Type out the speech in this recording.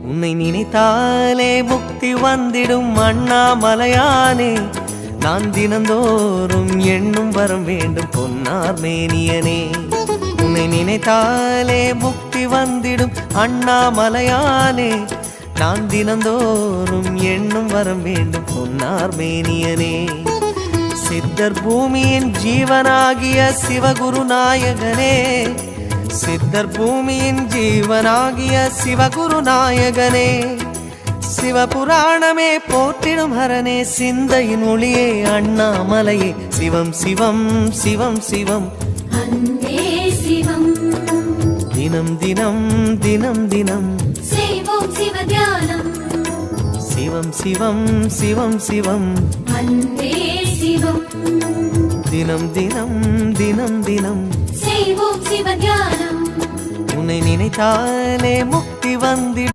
உன்னை நினைத்தாலே முக்தி வந்திடும் அண்ணாமலையானே. நான் தினந்தோறும் எண்ணும் வரம் வேண்டும் பொன்னார் மேனியனே. உன்னை நினைத்தாலே முக்தி வந்திடும் அண்ணாமலையானே. நான் தினந்தோறும் எண்ணும் வரம் வேண்டும் பொன்னார் மேனியனே. சித்தர் பூமியின் ஜீவனாகிய சிவகுரு நாயகனே. சித்தர் பூமியின் ஜீவனாகிய சிவகுரு நாயகனே. சிவபுராணமே போற்றிடும் ஹரனே. சிந்தையின் ஒளியே அண்ணாமலையே. சிவம் சிவம் சிவம் சிவம் சிவம். தினம் தினம் தினம் தினம் செய்வோம் சிவ தியானம். சிவம் சிவம் சிவம் சிவம் சிவம். தினம் தினம் தினம் தினம் செய்வோம் சிவ தியானம். உன்னை நினைத்தாலே முக்தி வந்திடும்.